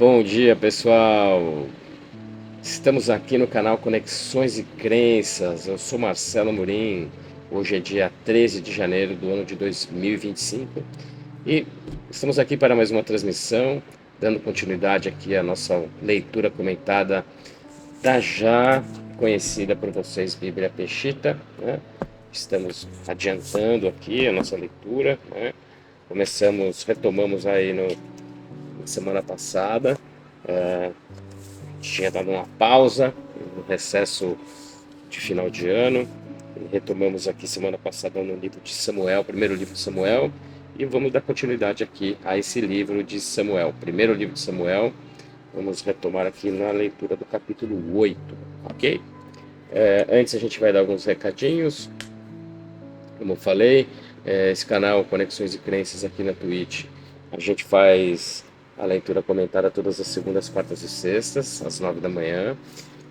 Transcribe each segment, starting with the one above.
Bom dia, pessoal. Estamos aqui no canal Conexões e Crenças. Eu sou Marcelo Amorim. Hoje é dia 13 de janeiro do ano de 2025 e estamos aqui para mais uma transmissão, dando continuidade aqui à nossa leitura comentada da já conhecida por vocês Bíblia Peshitta, né? Estamos adiantando aqui a nossa leitura, né? Retomamos aí na semana passada. Tinha dado uma pausa no recesso de final de ano. Retomamos aqui semana passada no livro de Samuel, primeiro livro de Samuel, e vamos dar continuidade aqui a esse livro de Samuel, primeiro livro de Samuel. Vamos retomar aqui na leitura do capítulo 8, ok? Antes a gente vai dar alguns recadinhos. Como eu falei, esse canal Conexões e Crenças aqui na Twitch, a gente faz a leitura comentada todas as segundas, quartas e sextas, às 9 da manhã,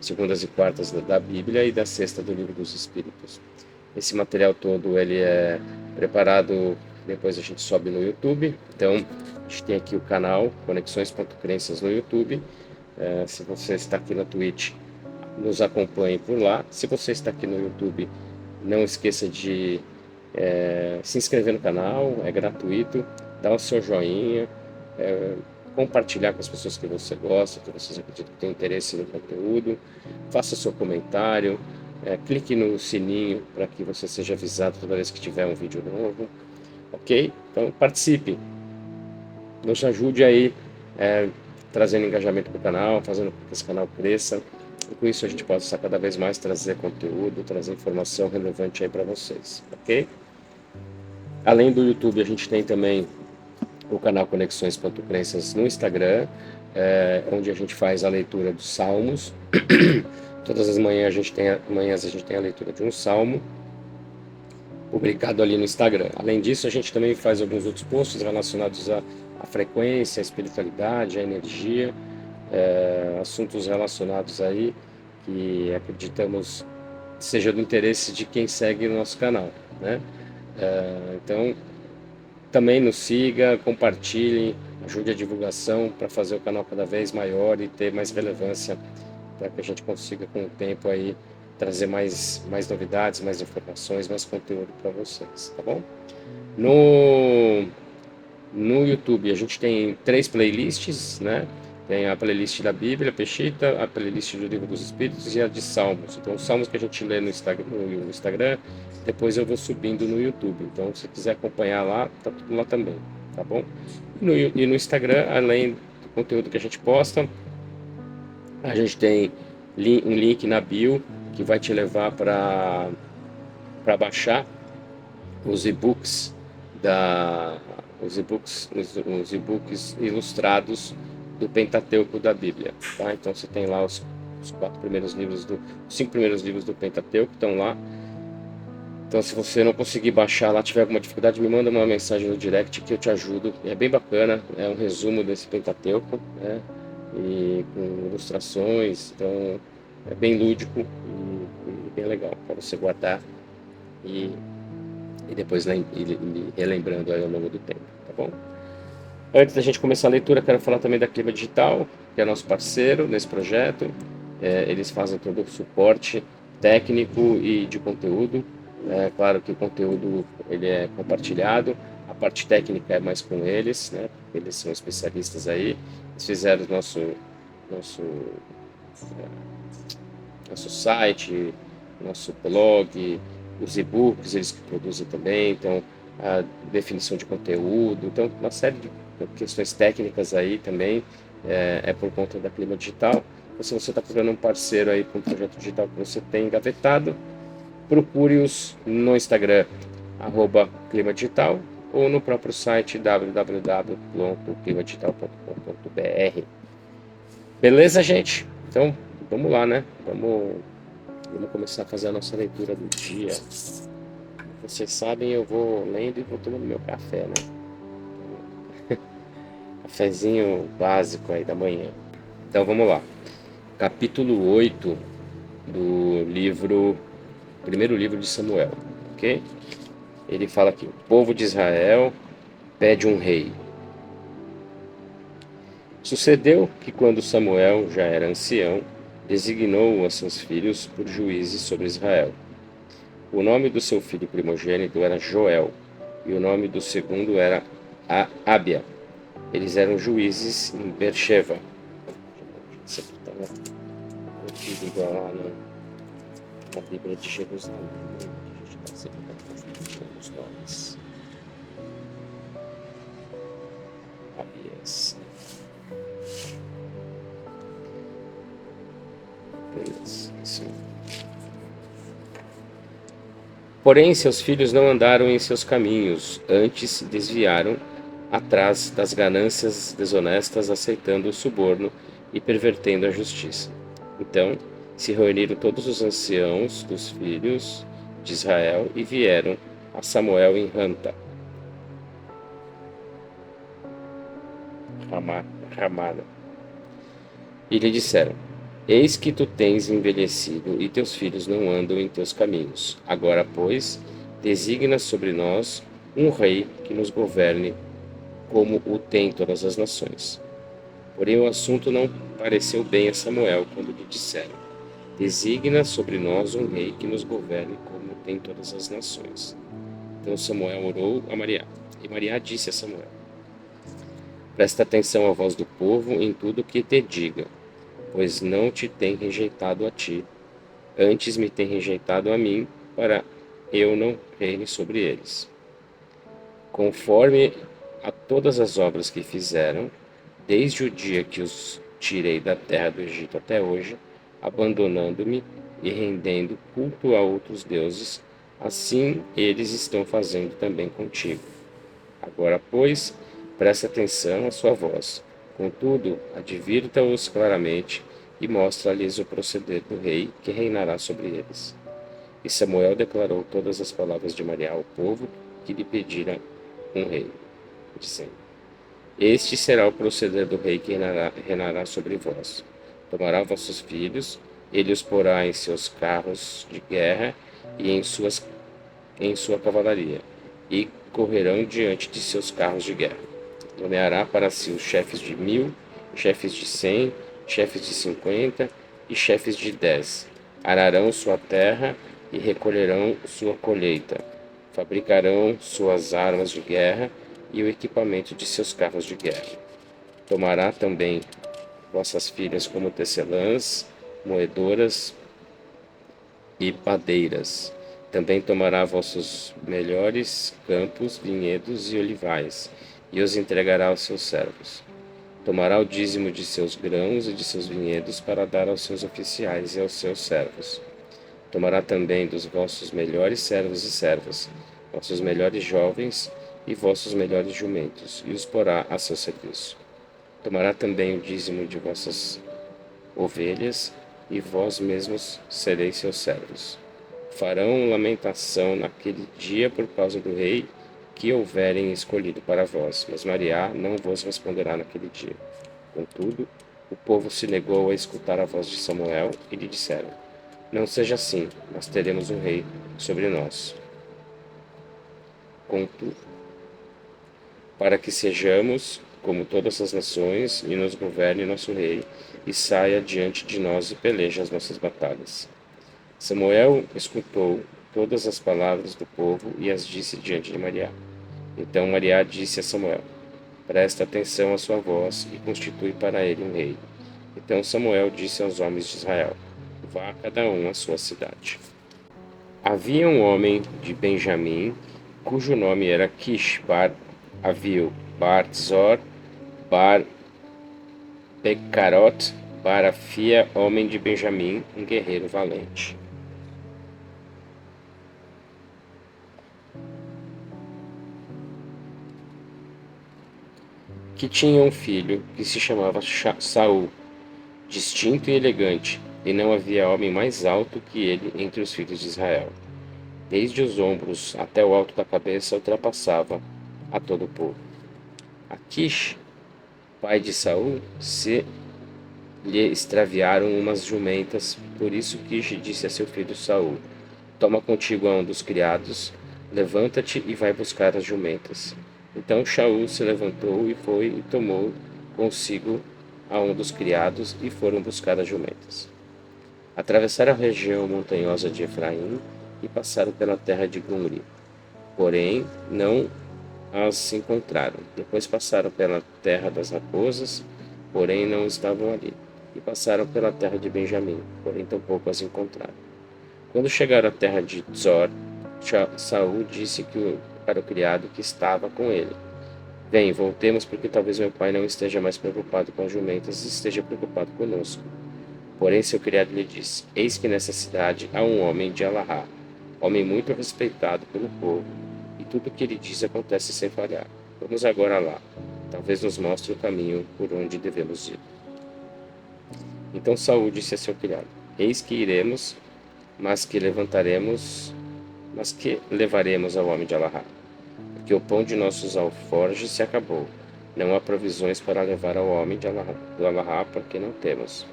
segundas e quartas da Bíblia e da sexta do Livro dos Espíritos. Esse material todo ele é preparado, depois a gente sobe no YouTube. Então, a gente tem aqui o canal Conexões.crenças no YouTube. Se você está aqui na Twitch, nos acompanhe por lá. Se você está aqui no YouTube, não esqueça de se inscrever no canal, é gratuito, dá o seu joinha, compartilhar com as pessoas que você gosta, que vocês acreditam que tem interesse no conteúdo, faça seu comentário, clique no sininho para que você seja avisado toda vez que tiver um vídeo novo, ok? Então participe, nos ajude aí, trazendo engajamento para o canal, fazendo com que esse canal cresça, e com isso a gente possa cada vez mais trazer conteúdo, trazer informação relevante aí para vocês, ok? Além do YouTube, a gente tem também o canal Conexões.crenças no Instagram, onde a gente faz a leitura dos salmos. Todas as manhãs a gente tem a leitura de um salmo publicado ali no Instagram. Além disso, a gente também faz alguns outros posts relacionados à frequência, à espiritualidade, à energia, assuntos relacionados aí que acreditamos seja do interesse de quem segue o nosso canal, né? Então, também nos siga, compartilhe, ajude a divulgação para fazer o canal cada vez maior e ter mais relevância, para que a gente consiga com o tempo aí trazer mais novidades, mais informações, mais conteúdo para vocês, tá bom? No YouTube a gente tem 3 playlists, né? Tem a playlist da Bíblia, Peshitta, a playlist do Livro dos Espíritos e a de Salmos. Então, os salmos que a gente lê no Instagram, depois eu vou subindo no YouTube. Então, se quiser acompanhar lá, tá tudo lá também, tá bom? E no Instagram, além do conteúdo que a gente posta, a gente tem um link na bio que vai te levar para baixar os e-books os e-books ilustrados do Pentateuco da Bíblia, tá? Então você tem lá os 5 primeiros livros do Pentateuco estão lá. Então, se você não conseguir baixar lá, tiver alguma dificuldade, me manda uma mensagem no direct que eu te ajudo. É bem bacana, é um resumo desse Pentateuco, né? E com ilustrações, então é bem lúdico e bem legal para você guardar e depois ir relembrando aí ao longo do tempo, tá bom? Antes da gente começar a leitura, quero falar também da Clima Digital, que é nosso parceiro nesse projeto. Eles fazem todo o suporte técnico e de conteúdo. É claro que o conteúdo ele é compartilhado, a parte técnica é mais com eles, né? Eles são especialistas aí. Eles fizeram nosso site, nosso blog, os e-books eles que produzem também, então a definição de conteúdo, então uma série de questões técnicas aí também é por conta da Clima Digital. Então, se você está procurando um parceiro aí para um projeto digital que você tem engavetado, procure-os no Instagram, @Clima Digital, ou no próprio site www.climadigital.com.br. Beleza, gente? Então, vamos lá, né? Vamos começar a fazer a nossa leitura do dia. Vocês sabem, eu vou lendo e vou tomando meu café, né? Cafezinho básico aí da manhã. Então, vamos lá. Capítulo 8 do primeiro livro de Samuel, ok? Ele fala que o povo de Israel pede um rei. Sucedeu que, quando Samuel já era ancião, designou a seus filhos por juízes sobre Israel. O nome do seu filho primogênito era Joel, e o nome do segundo era Abia. Eles eram juízes em Beersheba. Sempre estava confundido igual lá na Bíblia de Jerusalém. A gente está sempre confundindo os nomes. Abias. Beleza, isso. Porém, seus filhos não andaram em seus caminhos, antes se desviaram atrás das ganâncias desonestas, aceitando o suborno e pervertendo a justiça. Então se reuniram todos os anciãos dos filhos de Israel e vieram a Samuel em Ramada, e lhe disseram: Eis que tu tens envelhecido e teus filhos não andam em teus caminhos. Agora, pois, designa sobre nós um rei que nos governe como o tem todas as nações. Porém, o assunto não pareceu bem a Samuel quando lhe disseram: Designa sobre nós um rei que nos governe como tem todas as nações. Então Samuel orou a Maria, e Maria disse a Samuel: Presta atenção à voz do povo em tudo o que te diga, pois não te tem rejeitado a ti, antes me tem rejeitado a mim, para eu não reine sobre eles. Conforme a todas as obras que fizeram, desde o dia que os tirei da terra do Egito até hoje, abandonando-me e rendendo culto a outros deuses, assim eles estão fazendo também contigo. Agora, pois, presta atenção à sua voz. Contudo, advirta-os claramente e mostra-lhes o proceder do rei que reinará sobre eles. E Samuel declarou todas as palavras de Maria ao povo que lhe pedira um rei, dizendo: Este será o proceder do rei que reinará sobre vós. Tomará vossos filhos, ele os porá em seus carros de guerra e em sua cavalaria, e correrão diante de seus carros de guerra. Nomeará para si os chefes de 1000, chefes de 100, chefes de 50 e chefes de 10. Ararão sua terra e recolherão sua colheita. Fabricarão suas armas de guerra e o equipamento de seus carros de guerra. Tomará também vossas filhas como tecelãs, moedoras e padeiras. Também tomará vossos melhores campos, vinhedos e olivais, e os entregará aos seus servos. Tomará o dízimo de seus grãos e de seus vinhedos para dar aos seus oficiais e aos seus servos. Tomará também dos vossos melhores servos e servas, vossos melhores jovens e vossos melhores jumentos, e os porá a seu serviço. Tomará também o dízimo de vossas ovelhas, e vós mesmos sereis seus servos. Farão lamentação naquele dia por causa do rei que houverem escolhido para vós, mas Maria não vos responderá naquele dia. Contudo, o povo se negou a escutar a voz de Samuel e lhe disseram: Não seja assim, mas teremos um rei sobre nós. Contudo, para que sejamos como todas as nações, e nos governe nosso rei, e saia diante de nós e peleje as nossas batalhas. Samuel escutou todas as palavras do povo e as disse diante de Maria. Então Maria disse a Samuel: Presta atenção à sua voz e constitui para ele um rei. Então Samuel disse aos homens de Israel: Vá cada um à sua cidade. Havia um homem de Benjamim, cujo nome era Quish bar Avil, bar Zor, bar Becarot, bar Afia, homem de Benjamim, um guerreiro valente. Que tinha um filho que se chamava Saul, distinto e elegante, e não havia homem mais alto que ele entre os filhos de Israel. Desde os ombros até o alto da cabeça ultrapassava a todo o povo. Aquish, pai de Saul, se lhe extraviaram umas jumentas, por isso Quish disse a seu filho Saul: Toma contigo a um dos criados, levanta-te e vai buscar as jumentas. Então Saul se levantou e foi e tomou consigo a um dos criados e foram buscar as jumentas. Atravessaram a região montanhosa de Efraim e passaram pela terra de Gumri. Porém, não as encontraram. Depois passaram pela terra das raposas, porém não estavam ali. E passaram pela terra de Benjamim, porém tampouco as encontraram. Quando chegaram à terra de Zor, Saul disse para o criado que estava com ele: Vem, voltemos, porque talvez meu pai não esteja mais preocupado com as jumentas e esteja preocupado conosco. Porém seu criado lhe disse: Eis que nessa cidade há um homem de Alahá, homem muito respeitado pelo povo, e tudo o que ele diz acontece sem falhar. Vamos agora lá. Talvez nos mostre o caminho por onde devemos ir. Então Saul disse a seu criado: Eis que iremos, mas que levaremos ao homem de Alahá, porque o pão de nossos alforjes se acabou. Não há provisões para levar ao homem do Alahá, porque não temos.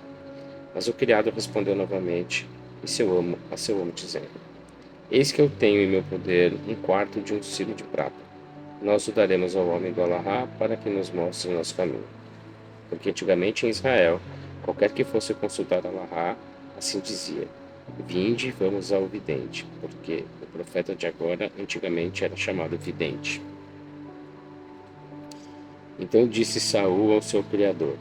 Mas o criado respondeu novamente a seu amo, dizendo: Eis que eu tenho em meu poder um quarto de um silo de prata. Nós o daremos ao homem do Alahá para que nos mostre o nosso caminho. Porque antigamente em Israel, qualquer que fosse consultar Alahá, assim dizia: Vinde, vamos ao vidente, porque o profeta de agora antigamente era chamado vidente. Então disse Saul ao seu criado: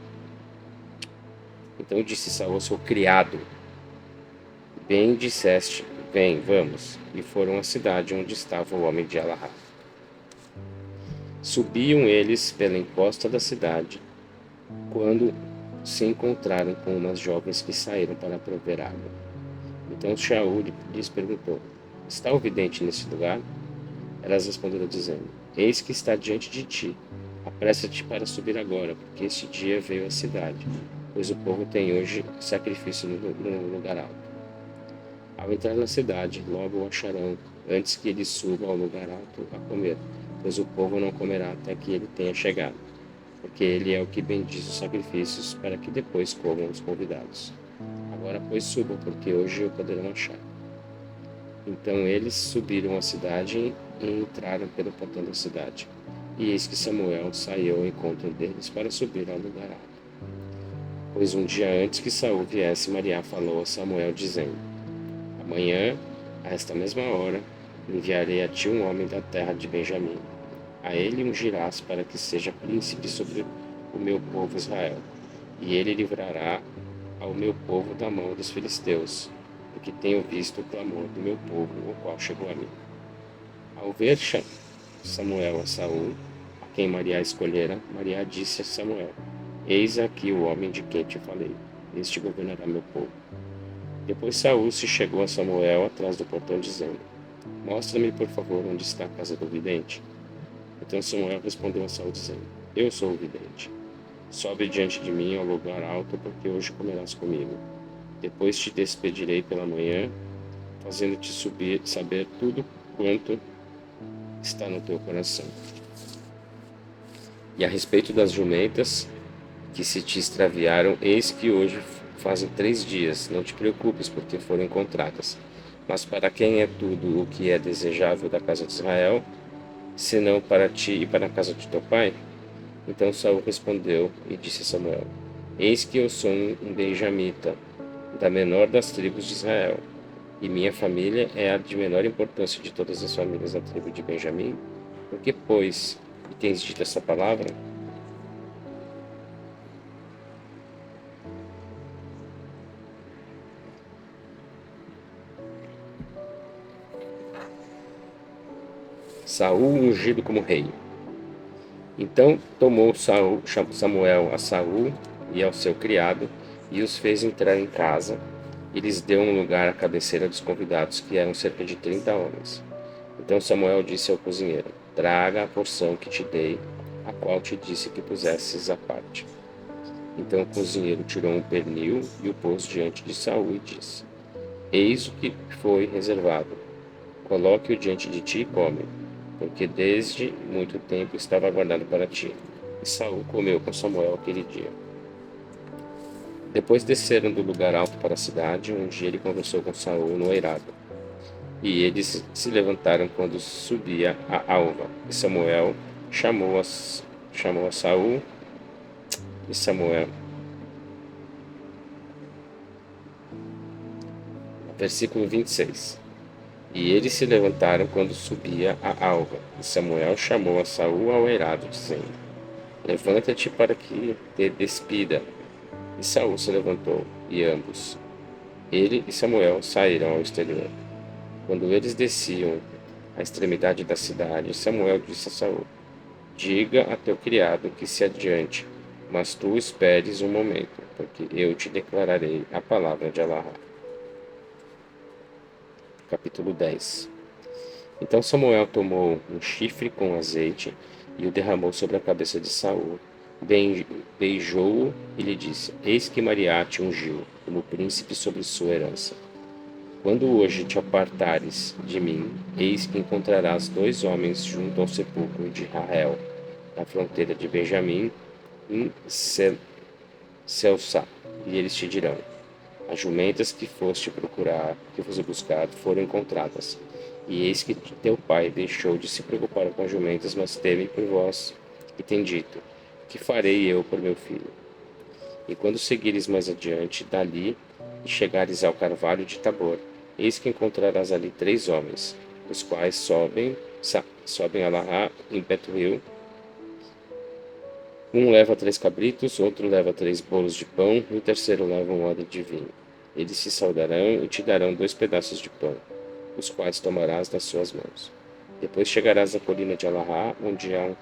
Bem disseste, vem, vamos. E foram à cidade onde estava o homem de Alahá. Subiam eles pela encosta da cidade, quando se encontraram com umas jovens que saíram para prover água. Então Saul lhes perguntou: Está o vidente nesse lugar? Elas responderam dizendo: Eis que está diante de ti. Apressa-te para subir agora, porque este dia veio à cidade, pois o povo tem hoje sacrifício no lugar alto. Ao entrar na cidade, logo o acharão, antes que ele suba ao lugar alto a comer, pois o povo não comerá até que ele tenha chegado, porque ele é o que bendiz os sacrifícios, para que depois comam os convidados. Agora, pois, subam, porque hoje o poderão achar. Então eles subiram à cidade e entraram pelo portão da cidade. E eis que Samuel saiu ao encontro deles para subir ao lugar alto. Pois um dia antes que Saul viesse, Maria falou a Samuel, dizendo: Amanhã, a esta mesma hora, enviarei a ti um homem da terra de Benjamim. A ele ungirás para que seja príncipe sobre o meu povo Israel. E ele livrará ao meu povo da mão dos filisteus, porque tenho visto o clamor do meu povo, o qual chegou a mim. Ao ver Samuel a Saul, a quem Maria escolhera, Maria disse a Samuel: Eis aqui o homem de quem te falei, este governará meu povo. Depois Saul se chegou a Samuel atrás do portão, dizendo: Mostra-me, por favor, onde está a casa do vidente. Então Samuel respondeu a Saul, dizendo: Eu sou o vidente. Sobe diante de mim ao lugar alto, porque hoje comerás comigo. Depois te despedirei pela manhã, fazendo-te saber tudo quanto está no teu coração. E a respeito das jumentas que se te extraviaram, eis que hoje fazem 3 dias. Não te preocupes, porque foram encontradas. Mas para quem é tudo o que é desejável da casa de Israel, senão para ti e para a casa de teu pai? Então Saul respondeu e disse a Samuel: Eis que eu sou um benjamita, da menor das tribos de Israel, e minha família é a de menor importância de todas as famílias da tribo de Benjamim. Por que, pois, me tens dito essa palavra? Saul ungido como rei. Então tomou Samuel a Saul e ao seu criado, e os fez entrar em casa, e lhes deu um lugar à cabeceira dos convidados, que eram cerca de 30 homens. Então Samuel disse ao cozinheiro: Traga a porção que te dei, a qual te disse que pusesses à parte. Então o cozinheiro tirou um pernil e o pôs diante de Saul e disse: Eis o que foi reservado. Coloque-o diante de ti e come, porque desde muito tempo estava aguardado para ti. E Saul comeu com Samuel aquele dia. Depois desceram do lugar alto para a cidade, onde ele conversou com Saul no eirado. E eles se levantaram quando subia a alva. E Samuel chamou a Saul de Samuel. Versículo 26. E eles se levantaram quando subia a alva. E Samuel chamou a Saul ao eirado, dizendo: Levanta-te para que te despida. E Saul se levantou, e ambos, ele e Samuel, saíram ao exterior. Quando eles desciam à extremidade da cidade, Samuel disse a Saul: Diga a teu criado que se adiante, mas tu esperes um momento, porque eu te declararei a palavra de Alahá. Capítulo 10. Então Samuel tomou um chifre com azeite e o derramou sobre a cabeça de Saul. Beijou-o e lhe disse: Eis que Maria te ungiu como príncipe sobre sua herança. Quando hoje te apartares de mim, eis que encontrarás 2 homens junto ao sepulcro de Rael, na fronteira de Benjamim, em Selsá, e eles te dirão: As jumentas que foste procurar, que foste buscar, foram encontradas. E eis que teu pai deixou de se preocupar com as jumentas, mas teme por vós, e tem dito: Que farei eu por meu filho? E quando seguires mais adiante, dali, e chegares ao carvalho de Tabor, eis que encontrarás ali 3 homens, os quais sobem a Lahá em Betuel. Um leva 3 cabritos, outro leva 3 bolos de pão, e o terceiro leva um odre de vinho. Eles se saudarão e te darão 2 pedaços de pão, os quais tomarás das suas mãos. Depois chegarás à colina de Alahá, onde há um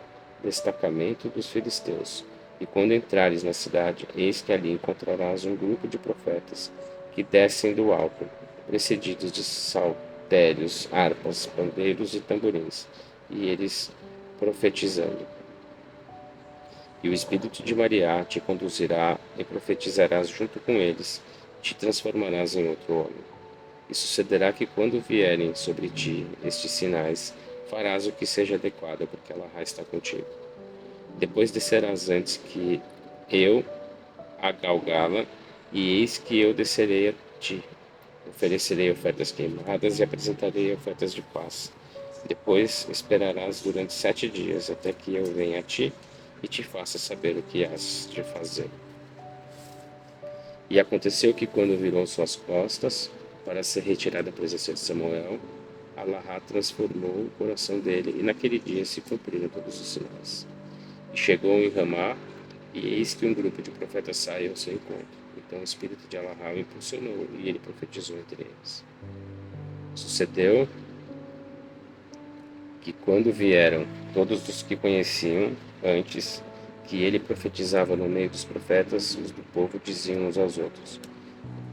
destacamento dos filisteus. E quando entrares na cidade, eis que ali encontrarás um grupo de profetas que descem do alto, precedidos de saltérios, harpas, pandeiros e tamborins, e eles profetizando. E o espírito de Maria te conduzirá e profetizarás junto com eles, te transformarás em outro homem. E sucederá que quando vierem sobre ti estes sinais, farás o que seja adequado, porque Alahá está contigo. Depois descerás antes que eu a Galgala, e eis que eu descerei a ti. Oferecerei ofertas queimadas e apresentarei ofertas de paz. Depois esperarás durante 7 dias, até que eu venha a ti e te faça saber o que has de fazer. E aconteceu que quando virou suas costas para ser retirado da presença de Samuel, Alahá transformou o coração dele, e naquele dia se cumpriram todos os sinais. E chegou em Ramá, e eis que um grupo de profetas saiu ao seu encontro. Então o espírito de Alahá o impulsionou, e ele profetizou entre eles. Sucedeu que quando vieram todos os que conheciam antes, que ele profetizava no meio dos profetas, os do povo diziam uns aos outros: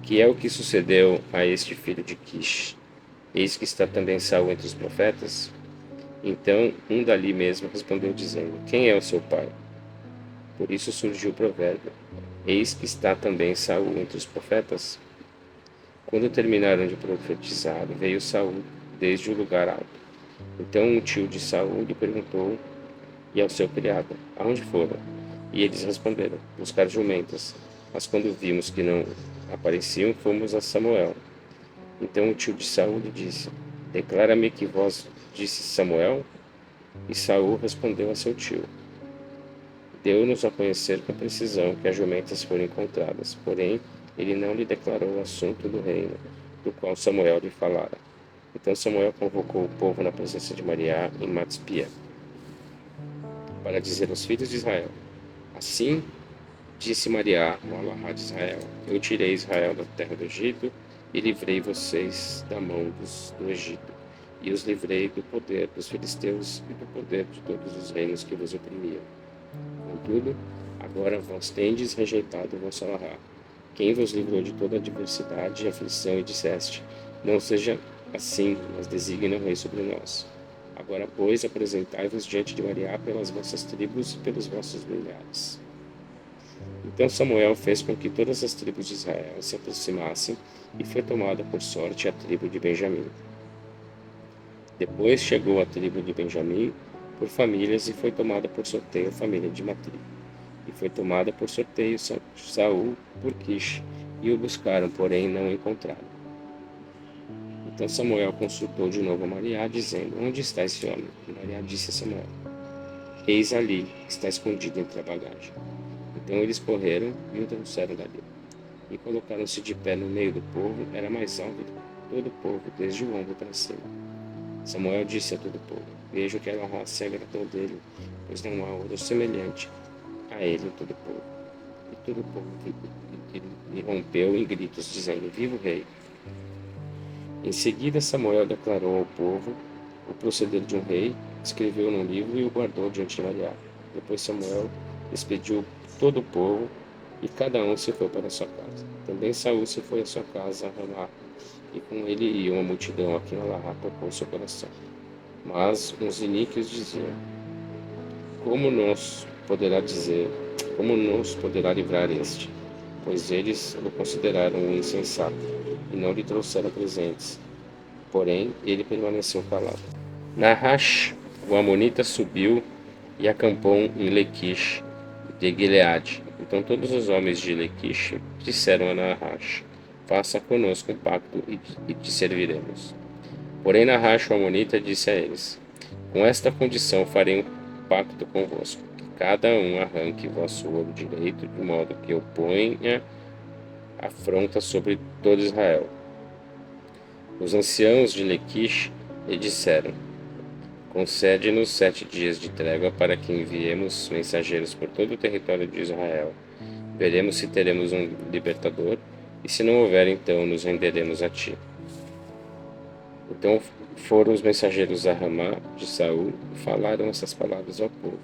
Que é o que sucedeu a este filho de Quish? Eis que está também Saul entre os profetas? Então um dali mesmo respondeu dizendo: Quem é o seu pai? Por isso surgiu o provérbio: Eis que está também Saul entre os profetas? Quando terminaram de profetizar, veio Saul desde o lugar alto. Então um tio de Saul lhe perguntou, e ao seu criado: Aonde foram? E eles responderam: Buscar jumentas. Mas quando vimos que não apareciam, fomos a Samuel. Então o tio de Saul lhe disse: Declara-me que vós disse Samuel? E Saul respondeu a seu tio: Deu-nos a conhecer com precisão que as jumentas foram encontradas, porém ele não lhe declarou o assunto do reino, do qual Samuel lhe falara. Então Samuel convocou o povo na presença de Maria em Matspia, para dizer aos filhos de Israel: Assim disse Maria, o Alahá de Israel: Eu tirei Israel da terra do Egito e livrei vocês da mão do Egito, e os livrei do poder dos filisteus e do poder de todos os reinos que vos oprimiam. Contudo, agora vós tendes rejeitado o vosso Alahá, quem vos livrou de toda adversidade e aflição, e disseste: Não seja assim, mas designe um rei sobre nós. Agora, pois, apresentai-vos diante de Maria pelas vossas tribos e pelos vossos milhares. Então Samuel fez com que todas as tribos de Israel se aproximassem, e foi tomada por sorte a tribo de Benjamim. Depois chegou a tribo de Benjamim por famílias, e foi tomada por sorteio a família de Matri. E foi tomada por sorteio Saul por Quish, e o buscaram, porém não o encontraram. Então Samuel consultou de novo a Maria, dizendo: Onde está esse homem? E Maria disse a Samuel: Eis ali, está escondido entre a bagagem. Então eles correram e o trouxeram dali. E colocaram-se de pé no meio do povo, era mais alto do que todo o povo, desde o ombro para cima. Samuel disse a todo o povo: Vejo que Ela se agradou dele, pois não há outro semelhante a ele em todo o povo. E todo o povo irrompeu em gritos, dizendo: Viva o rei! Em seguida, Samuel declarou ao povo o proceder de um rei, escreveu num livro e o guardou diante de Maria. Depois Samuel despediu todo o povo e cada um se foi para a sua casa. Também Saul se foi à sua casa a Ramá, e com ele ia uma multidão a quem Ela tocou seu coração. Mas uns iníquos diziam: Como nos poderá livrar este? Pois eles o consideraram um insensato e não lhe trouxeram presentes. Porém, ele permaneceu calado. Nahash, o amonita, subiu e acampou em Lequish de Gileade. Então todos os homens de Lequish disseram a Nahash: Faça conosco um pacto e te serviremos. Porém Nahash, o amonita, disse a eles: Com esta condição farei um pacto convosco, que cada um arranque vosso olho direito, de modo que eu ponha afronta sobre todo Israel. Os anciãos de Lequish lhe disseram: Concede-nos 7 dias de trégua para que enviemos mensageiros por todo o território de Israel. Veremos se teremos um libertador, e se não houver, então nos renderemos a ti. Então foram os mensageiros a Ramá de Saul e falaram essas palavras ao povo.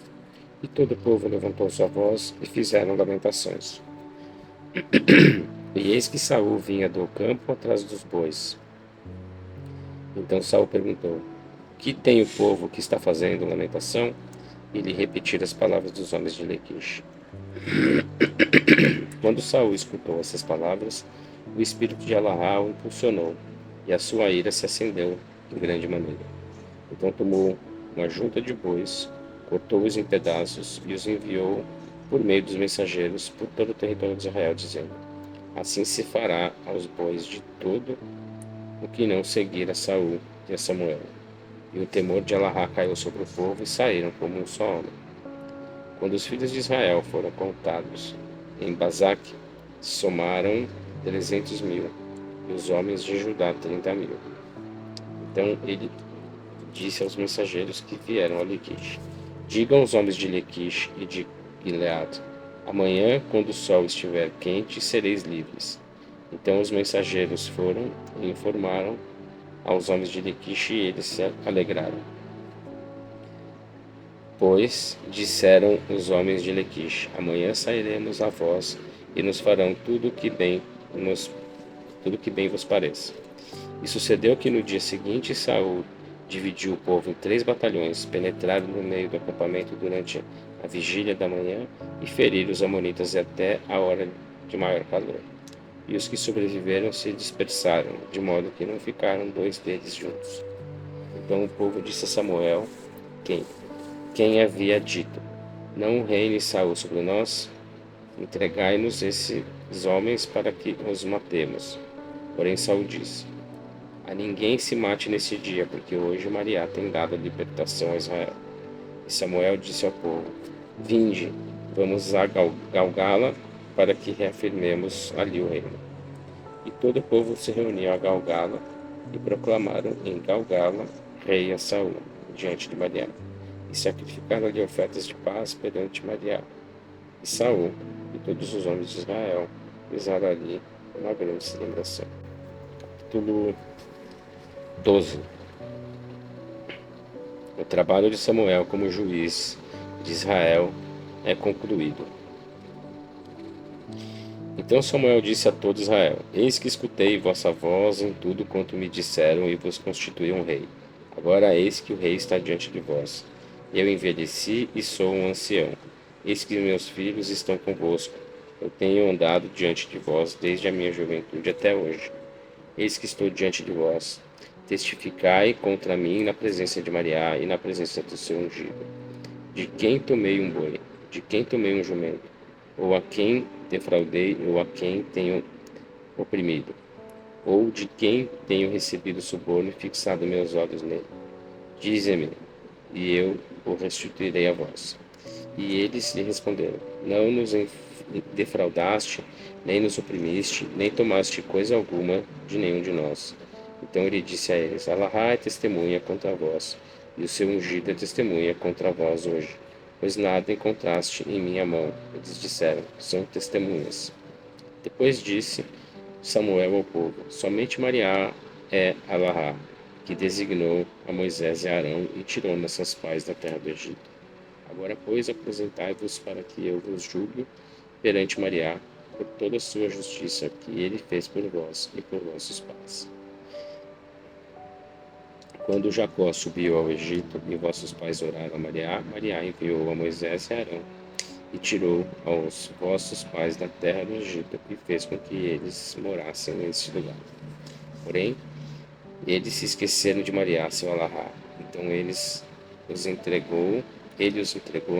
E todo o povo levantou sua voz e fizeram lamentações. E eis que Saul vinha do campo atrás dos bois. Então Saul perguntou: Que tem o povo que está fazendo lamentação? E lhe repetiram as palavras dos homens de Lequish. Quando Saul escutou essas palavras, o espírito de Ela o impulsionou, e a sua ira se acendeu em grande maneira. Então tomou uma junta de bois, cortou-os em pedaços e os enviou por meio dos mensageiros por todo o território de Israel, dizendo: Assim se fará aos bois de todo o que não seguir a Saul e a Samuel. E o temor de Ela caiu sobre o povo e saíram como um só homem. Quando os filhos de Israel foram contados em Bazaque, somaram 300.000, e os homens de Judá 30.000. Então ele disse aos mensageiros que vieram a Lequish: Digam aos homens de Lequish e de Gileade: Amanhã, quando o sol estiver quente, sereis livres. Então os mensageiros foram e informaram aos homens de Lequish e eles se alegraram. Pois disseram os homens de Lequish: Amanhã sairemos a vós e nos farão tudo que bem vos pareça. E sucedeu que no dia seguinte Saul dividiu o povo em 3 batalhões, penetraram no meio do acampamento durante a vigília da manhã e feriram os amonitas até a hora de maior calor. E os que sobreviveram se dispersaram, de modo que não ficaram 2 deles juntos. Então o povo disse a Samuel, quem havia dito: Não reine Saul sobre nós, entregai-nos esses homens para que os matemos. Porém Saul disse: A ninguém se mate nesse dia, porque hoje Maria tem dado a libertação a Israel. E Samuel disse ao povo: Vinde, vamos a Galgala, para que reafirmemos ali o reino. E todo o povo se reuniu a Galgala e proclamaram em Galgala rei a Saul diante de Maria. E sacrificaram ali ofertas de paz perante Maria. E Saul e todos os homens de Israel fizeram ali uma grande celebração. Capítulo 12. O trabalho de Samuel como juiz de Israel é concluído. Então Samuel disse a todo Israel: Eis que escutei vossa voz em tudo quanto me disseram e vos constituí um rei. Agora eis que o rei está diante de vós. Eu envelheci e sou um ancião. Eis que meus filhos estão convosco. Eu tenho andado diante de vós desde a minha juventude até hoje. Eis que estou diante de vós. Testificai contra mim na presença de Maria e na presença do seu ungido. De quem tomei um boi? De quem tomei um jumento? Ou a quem defraudei, ou a quem tenho oprimido? Ou de quem tenho recebido suborno e fixado meus olhos nele? Dize-me, e eu o restituirei a vós. E eles lhe responderam: não nos defraudaste, nem nos oprimiste, nem tomaste coisa alguma de nenhum de nós. Então ele disse a eles: Alahá é testemunha contra vós, e o seu ungido é testemunha contra vós hoje, pois nada encontraste em minha mão. Eles disseram: são testemunhas. Depois disse Samuel ao povo: somente Maria é Alahá, que designou a Moisés e Arão e tirou nossas pais da terra do Egito. Agora, pois, apresentai-vos para que eu vos julgue perante Maria por toda a sua justiça que ele fez por vós e por vossos pais. Quando Jacó subiu ao Egito e vossos pais oraram a Maria, Maria enviou a Moisés e Arão e tirou aos vossos pais da terra do Egito e fez com que eles morassem nesse lugar. Porém, eles se esqueceram de Maria, seu Alahá. Então ele os entregou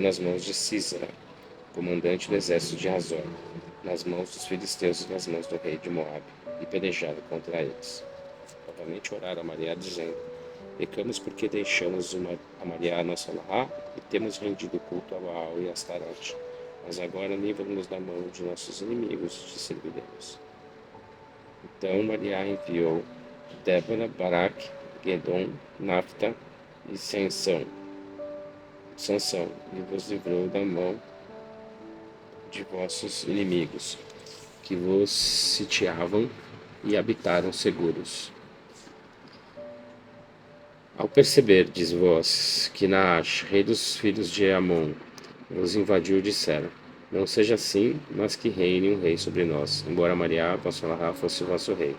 nas mãos de Sísera, comandante do exército de Hazor, nas mãos dos filisteus e nas mãos do rei de Moabe, e pelejaram contra eles. Novamente oraram a Maria, dizendo: pecamos porque deixamos a Maria, nossa Alahá, e temos rendido culto a Baal e a Astarote. Mas agora livra-nos da mão de nossos inimigos, te serviremos. Então Maria enviou Débora, Baraque, Gedom, Naphtha e Sansão, e vos livrou da mão de vossos inimigos, que vos sitiavam e habitaram seguros. Ao perceberdes vós que Naash, rei dos filhos de Amon, vos invadiu, disseram: não seja assim, mas que reine um rei sobre nós, embora Maria, vosso Alahá, fosse vosso rei.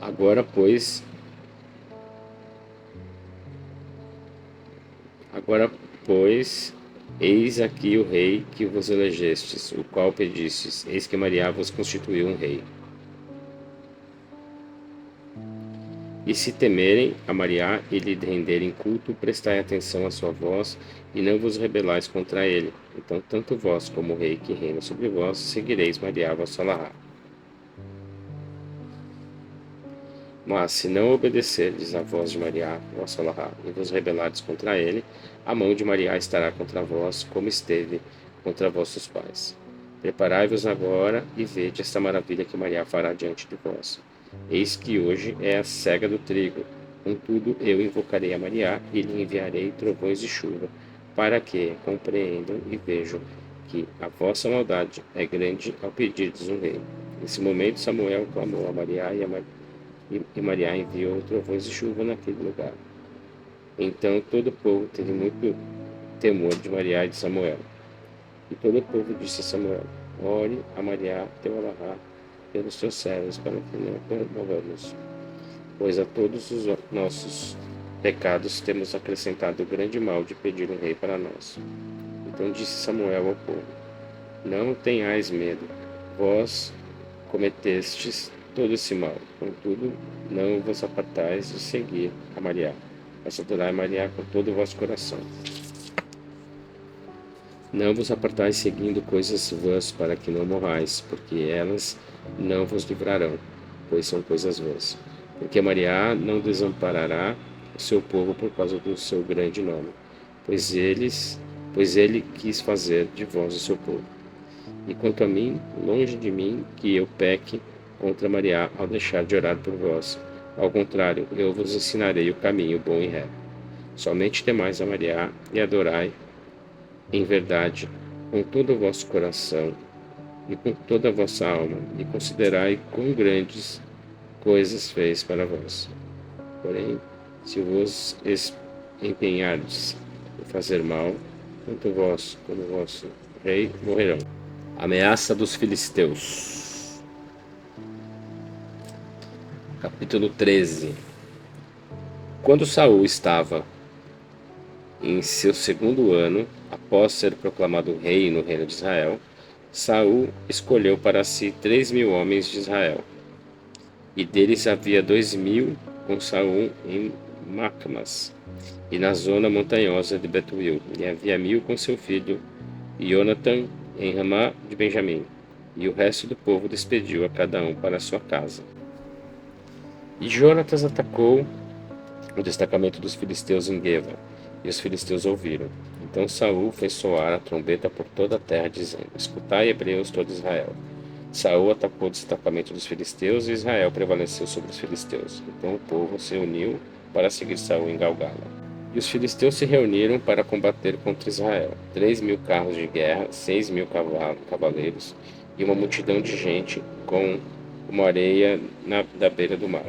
Agora, pois, eis aqui o rei que vos elegestes, o qual pedistes, eis que Maria vos constituiu um rei. E se temerem a Maria e lhe renderem culto, prestai atenção à sua voz, e não vos rebelais contra ele. Então, tanto vós como o rei que reina sobre vós, seguireis Maria, vosso Alahá. Mas, se não obedecerdes à voz de Maria, vosso Alahá, e vos rebelardes contra ele, a mão de Maria estará contra vós, como esteve contra vossos pais. Preparai-vos agora e vede esta maravilha que Maria fará diante de vós. Eis que hoje é a cega do trigo. Contudo, eu invocarei a Maria e lhe enviarei trovões de chuva, para que compreendam e vejam que a vossa maldade é grande ao pedirdes um rei. Nesse momento, Samuel clamou a Maria e Maria enviou trovões de chuva naquele lugar. Então todo o povo teve muito temor de Maria e de Samuel. E todo o povo disse a Samuel: ore a Maria, teu Alahá, pelos teus servos, para que não morramos, pois a todos os nossos pecados temos acrescentado o grande mal de pedir um rei para nós. Então disse Samuel ao povo: não tenhais medo, vós cometestes todo esse mal, contudo não vos apartais de seguir a Maria, mas adorai Maria com todo o vosso coração. Não vos apartais seguindo coisas vãs para que não morrais, porque elas não vos livrarão, pois são coisas vãs. Porque Maria não desamparará o seu povo por causa do seu grande nome, pois ele quis fazer de vós o seu povo. E quanto a mim, longe de mim que eu peque contra Maria ao deixar de orar por vós. Ao contrário, eu vos ensinarei o caminho bom e reto. Somente temais a Maria e adorai em verdade com todo o vosso coração e com toda a vossa alma, e considerai quão grandes coisas fez para vós. Porém, se vos empenhardes em fazer mal, tanto vós como o vosso rei morrerão. Ameaça dos filisteus. Capítulo 13. Quando Saul estava em seu segundo ano, após ser proclamado rei no reino de Israel, Saul escolheu para si 3.000 homens de Israel, e deles havia 2.000 com Saul em Macmas e na zona montanhosa de Betuel, e havia 1.000 com seu filho Jonatan em Ramá de Benjamim, e o resto do povo despediu a cada um para sua casa. E Jonatas atacou o destacamento dos filisteus em Geba, e os filisteus ouviram. Então Saul fez soar a trombeta por toda a terra, dizendo: Escutai, hebreus, todo Israel. Saul atacou o destacamento dos filisteus e Israel prevaleceu sobre os filisteus. Então o povo se uniu para seguir Saul em Galgala. E os filisteus se reuniram para combater contra Israel. 3.000 carros de guerra, 6.000 cavaleiros e uma multidão de gente com uma areia da beira do mar.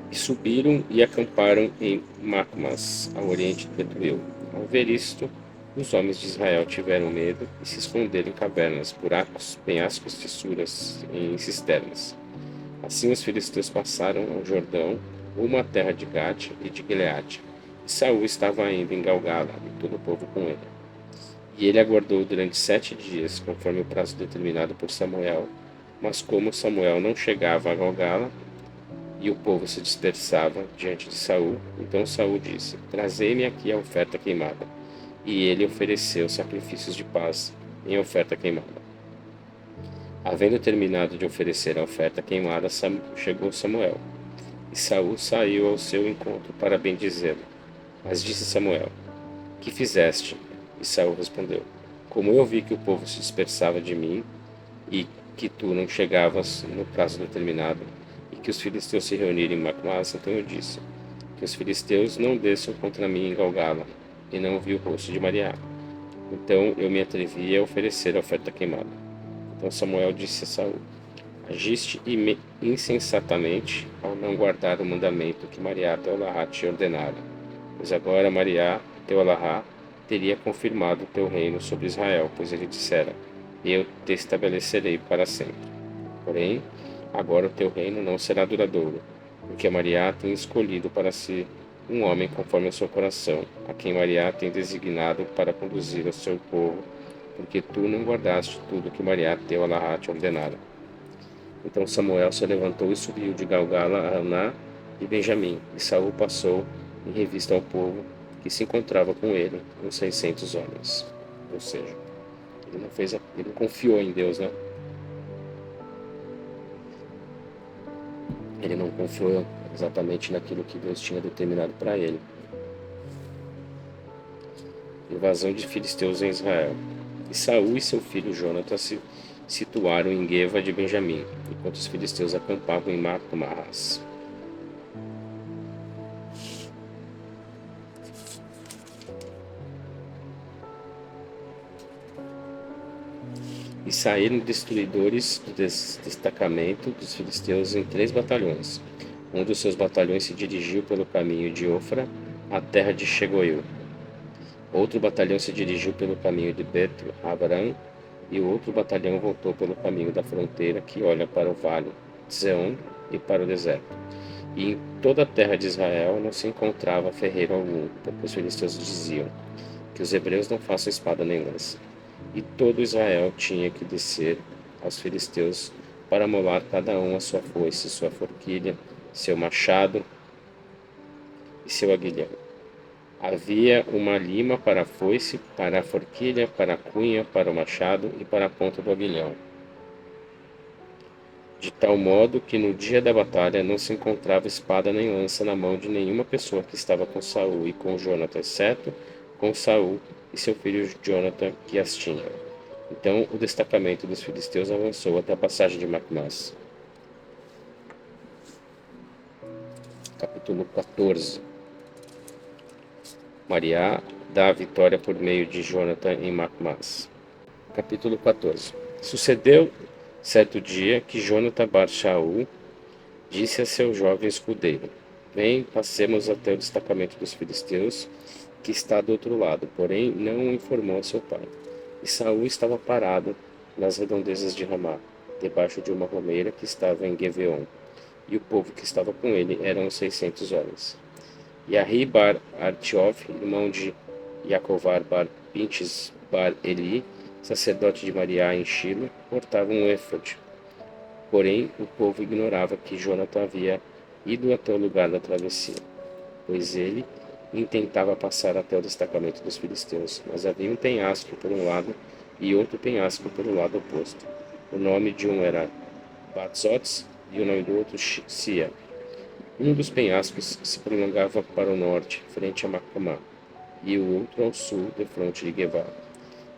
E subiram e acamparam em Macmas, ao oriente de Betuel. Ao ver isto, os homens de Israel tiveram medo e se esconderam em cavernas, buracos, penhascos, fissuras em cisternas. Assim os filisteus passaram ao Jordão, rumo à terra de Gade e de Gileade. E Saul estava ainda em Galgala, e todo o povo com ele. E ele aguardou durante 7 dias, conforme o prazo determinado por Samuel. Mas como Samuel não chegava a Galgala, e o povo se dispersava diante de Saul, então Saul disse: Trazei-me aqui a oferta queimada. E ele ofereceu sacrifícios de paz em oferta queimada. Havendo terminado de oferecer a oferta queimada, chegou Samuel. E Saul saiu ao seu encontro para bendizê-lo. Mas disse Samuel: Que fizeste? E Saul respondeu: Como eu vi que o povo se dispersava de mim, e que tu não chegavas no prazo determinado, e que os filisteus se reuniram em Macmas, então eu disse: Que os filisteus não desçam contra mim em Galgala, e não vi o rosto de Mariá. Então eu me atrevi a oferecer a oferta queimada. Então Samuel disse a Saul: Agiste insensatamente ao não guardar o mandamento que Mariá teu Alahá te ordenara, pois agora Mariá teu Alahá teria confirmado o teu reino sobre Israel, pois ele dissera: Eu te estabelecerei para sempre. Porém, agora o teu reino não será duradouro, porque Mariá tem escolhido para si um homem conforme o seu coração, a quem Mariá tem designado para conduzir o seu povo, porque tu não guardaste tudo que Mariá teu Alahá te ordenara. Então Samuel se levantou e subiu de Galgala a Aná e Benjamim, e Saul passou em revista ao povo que se encontrava com ele, uns 600 homens. Ou seja, ele não confiou em Deus, né? Ele não confiou exatamente naquilo que Deus tinha determinado para ele. Invasão de filisteus em Israel. E Saul e seu filho Jonathan se situaram em Geva de Benjamim, enquanto os filisteus acampavam em Macmas. E saíram destruidores do destacamento dos filisteus em 3 batalhões. Um dos seus batalhões se dirigiu pelo caminho de Ofra à terra de Shegoiu. Outro batalhão se dirigiu pelo caminho de Bet-Abrão, e o outro batalhão voltou pelo caminho da fronteira que olha para o vale de Zeon e para o deserto. E em toda a terra de Israel não se encontrava ferreiro algum, porque os filisteus diziam: Que os hebreus não façam espada nem lança. E todo Israel tinha que descer aos filisteus para molar cada um a sua foice, sua forquilha, seu machado e seu aguilhão. Havia uma lima para a foice, para a forquilha, para a cunha, para o machado e para a ponta do aguilhão. De tal modo que no dia da batalha não se encontrava espada nem lança na mão de nenhuma pessoa que estava com Saul e com Jonathan, exceto com Saul e seu filho Jonathan, que as tinham. Então o destacamento dos filisteus avançou até a passagem de Macmas. Capítulo 14. Mariá dá a vitória por meio de Jonathan em Macmas. Capítulo 14. Sucedeu certo dia que Jonathan bar Shaul disse a seu jovem escudeiro: Vem, passemos até o destacamento dos filisteus, que está do outro lado. Porém, não o informou a seu pai. E Saul estava parado nas redondezas de Ramá, debaixo de uma romeira que estava em Geveon, e o povo que estava com ele eram 600 homens. E Ahi bar Artiof, irmão de Jacovar bar Pintes bar Eli, sacerdote de Mariá em Shilo, portava um éfode. Porém, o povo ignorava que Jonathan havia ido até o lugar da travessia, pois ele intentava passar até o destacamento dos filisteus, mas havia um penhasco por um lado e outro penhasco pelo lado oposto. O nome de um era Batzotes e o nome do outro Sia. Um dos penhascos se prolongava para o norte, frente a Macomá, e o outro ao sul, defronte de Gebal.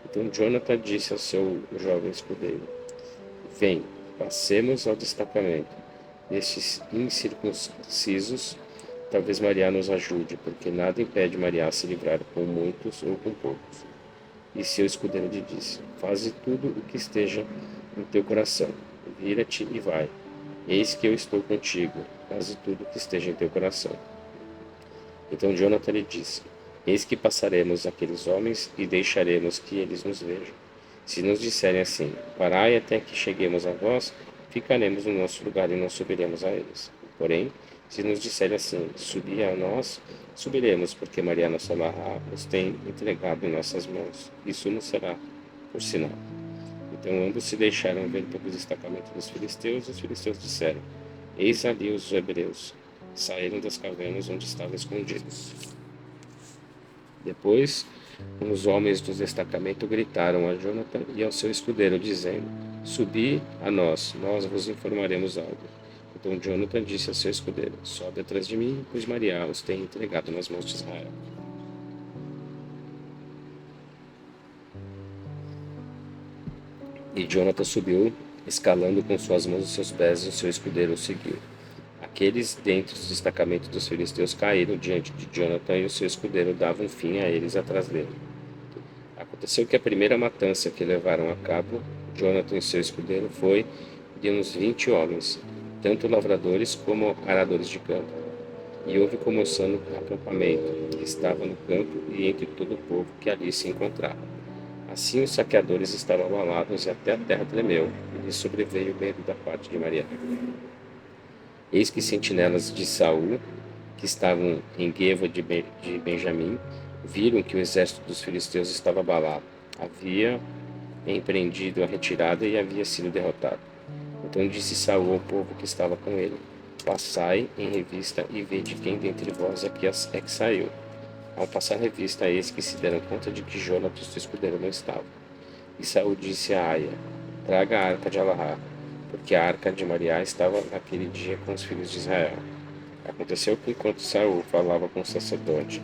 Então Jonathan disse ao seu jovem escudeiro: Vem, passemos ao destacamento. Estes incircuncisos, talvez Maria nos ajude, porque nada impede Maria se livrar com muitos ou com poucos. E seu escudeiro lhe disse: Faze tudo o que esteja no teu coração. Vira-te e vai. Eis que eu estou contigo. Faze tudo o que esteja em teu coração. Então Jonathan lhe disse: Eis que passaremos aqueles homens e deixaremos que eles nos vejam. Se nos disserem assim: Parai até que cheguemos a vós, ficaremos no nosso lugar e não subiremos a eles. Porém, se nos disserem assim: Subi a nós, subiremos, porque Maria nossa Mará os tem entregado em nossas mãos. Isso nos será por sinal. Então ambos se deixaram ver pelo destacamento dos filisteus, e os filisteus disseram: Eis ali os hebreus. Saíram das cavernas onde estavam escondidos. Depois, os homens do destacamento gritaram a Jonathan e ao seu escudeiro, dizendo: Subi a nós, nós vos informaremos algo. Então Jonathan disse ao seu escudeiro: Sobe atrás de mim, pois Maria os tem entregado nas mãos de Israel. E Jonathan subiu, escalando com suas mãos e seus pés, e o seu escudeiro o seguiu. Aqueles dentre os destacamentos dos filisteus caíram diante de Jonathan e o seu escudeiro davam fim a eles atrás dele. Aconteceu que a primeira matança que levaram a cabo, Jonathan e seu escudeiro, foi de uns 20 homens, tanto lavradores como aradores de campo. E houve comoção no acampamento, que estava no campo e entre todo o povo que ali se encontrava. Assim os saqueadores estavam abalados e até a terra tremeu, e lhes sobreveio medo da parte de Maria. Eis que sentinelas de Saul, que estavam em Geva de Benjamim, viram que o exército dos filisteus estava abalado. Havia empreendido a retirada e havia sido derrotado. Então disse Saul ao povo que estava com ele: Passai em revista e vede quem dentre vós é que saiu. Ao passar revista, eis que se deram conta de que Jonathan, seu escudeiro, não estava. E Saul disse a Aia: Traga a arca de Alahá, porque a arca de Maria estava naquele dia com os filhos de Israel. Aconteceu que, enquanto Saul falava com o sacerdote,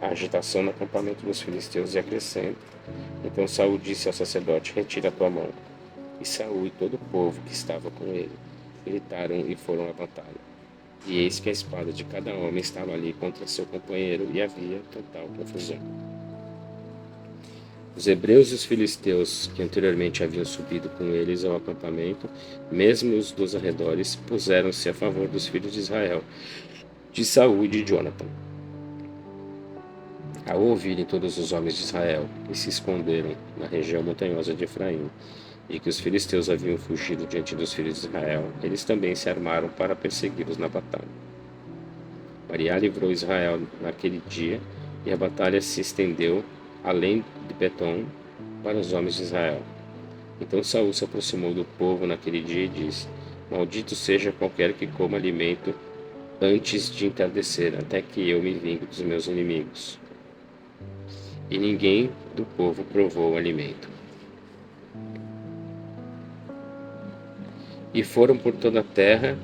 a agitação no acampamento dos filisteus ia crescendo. Então Saul disse ao sacerdote: Retira a tua mão. E Saul e todo o povo que estava com ele gritaram e foram à batalha. E eis que a espada de cada homem estava ali contra seu companheiro, e havia total confusão. Os hebreus e os filisteus, que anteriormente haviam subido com eles ao acampamento, mesmo os dos arredores, puseram-se a favor dos filhos de Israel, de Saul e de Jonathan. Ao ouvirem todos os homens de Israel, que se esconderam na região montanhosa de Efraim, e que os filisteus haviam fugido diante dos filhos de Israel, eles também se armaram para persegui-los na batalha. Maria livrou Israel naquele dia, e a batalha se estendeu além de Betom para os homens de Israel. Então Saul se aproximou do povo naquele dia e disse: Maldito seja qualquer que coma alimento antes de entardecer, até que eu me vingue dos meus inimigos. E ninguém do povo provou o alimento. E foram por toda a terra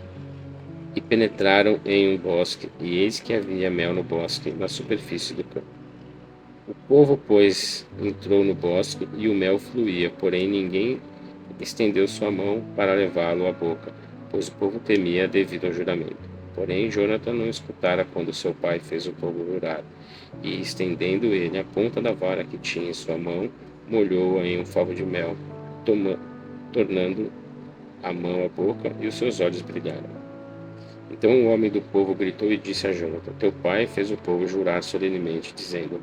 e penetraram em um bosque, e eis que havia mel no bosque, na superfície do campo. O povo, pois, entrou no bosque, e o mel fluía, porém ninguém estendeu sua mão para levá-lo à boca, pois o povo temia devido ao juramento. Porém, Jonathan não escutara quando seu pai fez o povo jurar, e estendendo ele a ponta da vara que tinha em sua mão, molhou-a em um favo de mel, tornando a mão à boca, e os seus olhos brilharam. Então o homem do povo gritou e disse a Jonathan: Teu pai fez o povo jurar solenemente, dizendo: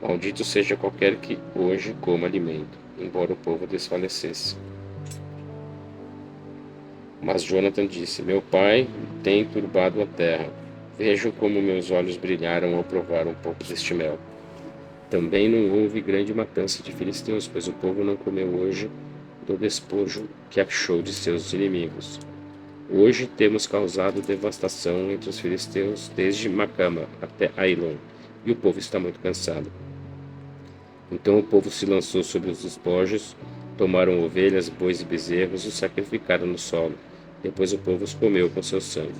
Maldito seja qualquer que hoje coma alimento, embora o povo desfalecesse. Mas Jonathan disse: Meu pai tem turbado a terra. Vejam como meus olhos brilharam ao provar um pouco deste mel. Também não houve grande matança de filisteus, pois o povo não comeu hoje do despojo que achou de seus inimigos. Hoje temos causado devastação entre os filisteus, desde Macama até Ailon, e o povo está muito cansado. Então o povo se lançou sobre os despojos, tomaram ovelhas, bois e bezerros e os sacrificaram no solo. Depois o povo os comeu com seu sangue.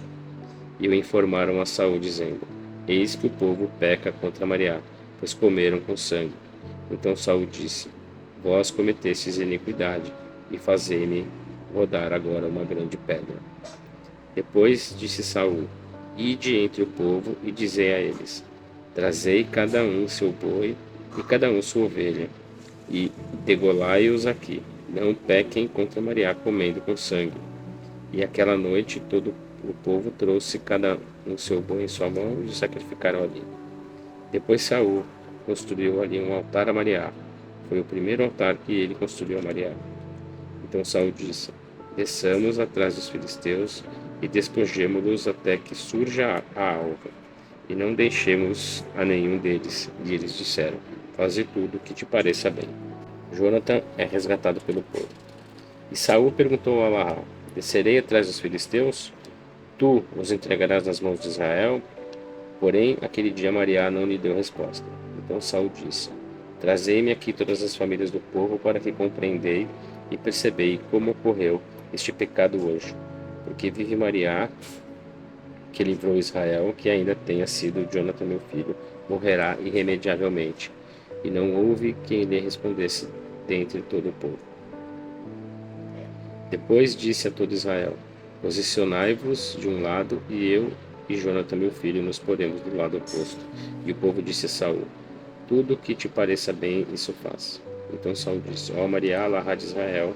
E o informaram a Saul, dizendo: Eis que o povo peca contra Maria, pois comeram com sangue. Então Saul disse: Vós cometestes iniquidade, e fazei-me rodar agora uma grande pedra. Depois disse Saul: Ide entre o povo e dizei a eles: Trazei cada um seu boi e cada um sua ovelha, e degolai-os aqui. Não pequem contra Maria comendo com sangue. E aquela noite todo o povo trouxe cada um seu boi em sua mão e o sacrificaram ali. Depois Saul construiu ali um altar a Maria. Foi o primeiro altar que ele construiu a Maria. Então Saul disse: Desçamos atrás dos filisteus e despojemo-los até que surja a alva, e não deixemos a nenhum deles. E eles disseram: Faze tudo o que te pareça bem. Jonathan é resgatado pelo povo. E Saul perguntou a Alará: Descerei atrás dos filisteus? Tu os entregarás nas mãos de Israel? Porém, aquele dia Maria não lhe deu resposta. Então Saul disse: Trazei-me aqui todas as famílias do povo para que compreendei e percebei como ocorreu este pecado hoje. Porque vive Maria, que livrou Israel, que ainda tenha sido Jonathan meu filho, morrerá irremediavelmente. E não houve quem lhe respondesse dentre todo o povo. Depois disse a todo Israel: Posicionai-vos de um lado, e eu e Jonathan meu filho nos poremos do lado oposto. E o povo disse a Saul: Tudo o que te pareça bem, isso faz. Então Saul disse: Ó Maria, Alará de Israel,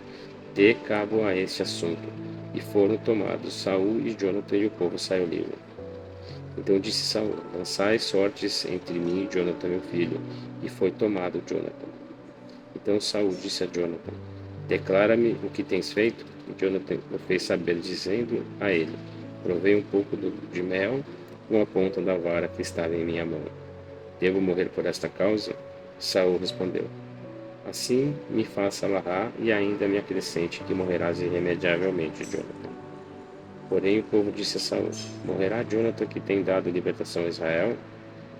dê cabo a este assunto. E foram tomados Saul e Jonathan, e o povo saiu livre. Então disse Saul: Lançai sortes entre mim e Jonathan meu filho. E foi tomado Jonathan. Então Saul disse a Jonathan: Declara-me o que tens feito. E Jonathan o fez saber, dizendo a ele: Provei um pouco de mel com a ponta da vara que estava em minha mão. Devo morrer por esta causa? Saul respondeu: Assim me faça Alará, e ainda me acrescente que morrerás irremediavelmente, Jonathan. Porém o povo disse a Saul: Morrerá Jonathan, que tem dado libertação a Israel?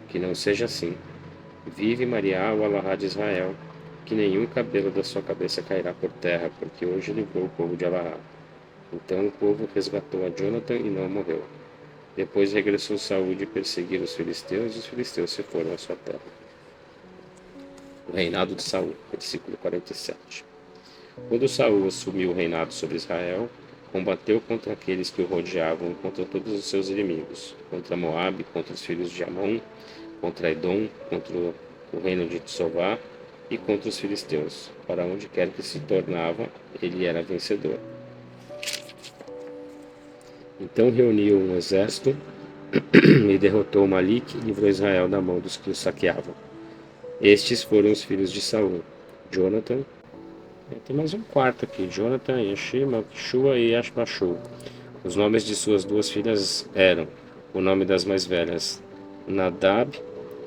Que não seja assim. Vive Maria, o Alará de Israel, que nenhum cabelo da sua cabeça cairá por terra, porque hoje livrou o povo de Alará. Então o povo resgatou a Jonathan e não morreu. Depois regressou Saul de perseguir os filisteus, e os filisteus se foram à sua terra. O reinado de Saul, versículo 47. Quando Saul assumiu o reinado sobre Israel, combateu contra aqueles que o rodeavam e contra todos os seus inimigos, contra Moabe, contra os filhos de Amon, contra Edom, contra o reino de Tsová e contra os filisteus. Para onde quer que se tornava, ele era vencedor. Então reuniu um exército e derrotou Malique e livrou Israel da mão dos que o saqueavam. Estes foram os filhos de Saul: Jonathan. Tem mais um quarto aqui: Jonathan, Yeshua, Malquishua e Ashbashu. Os nomes de suas duas filhas eram: o nome das mais velhas, Nadab,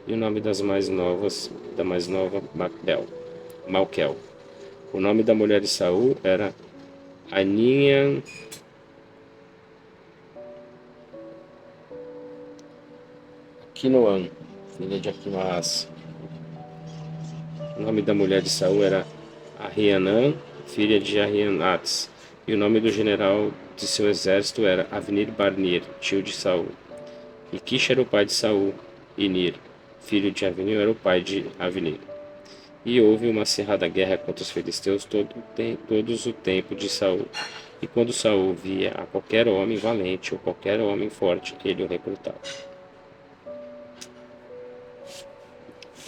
e o nome das mais novas, da mais nova, Malquel. O nome da mulher de Saul era Aninha, Quinoam, filha de Aquimaas. O nome da mulher de Saul era Ahianã, filha de Ahianates. E o nome do general de seu exército era Avnir Barnir, tio de Saul. E Quish era o pai de Saul, e Nir, filho de Avnir, era o pai de Avnir. E houve uma acirrada guerra contra os filisteus todos o tempo de Saul. E quando Saul via a qualquer homem valente ou qualquer homem forte, ele o recrutava.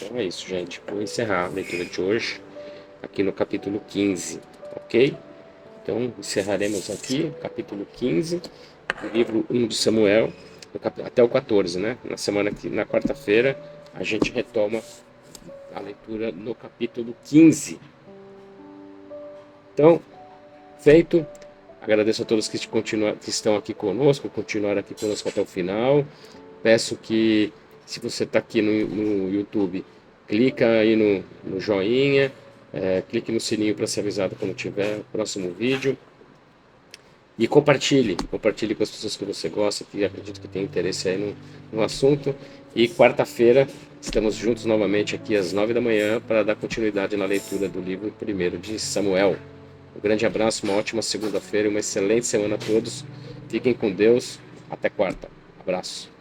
Então é isso, gente. Vou encerrar a leitura de hoje aqui no capítulo 15, ok? Então encerraremos aqui o capítulo 15 do livro 1 de Samuel, até o 14, né? Na quarta-feira, a gente retoma a leitura no capítulo 15. Então, feito. Agradeço a todos que estão aqui conosco, continuaram aqui conosco até o final. Peço que, se você está aqui no YouTube, clica aí no joinha, clique no sininho para ser avisado quando tiver o próximo vídeo. E compartilhe com as pessoas que você gosta, que acredito que tem interesse aí no assunto. E quarta-feira estamos juntos novamente aqui às 9 da manhã para dar continuidade na leitura do livro 1 de Samuel. Um grande abraço, uma ótima segunda-feira e uma excelente semana a todos. Fiquem com Deus. Até quarta. Abraço.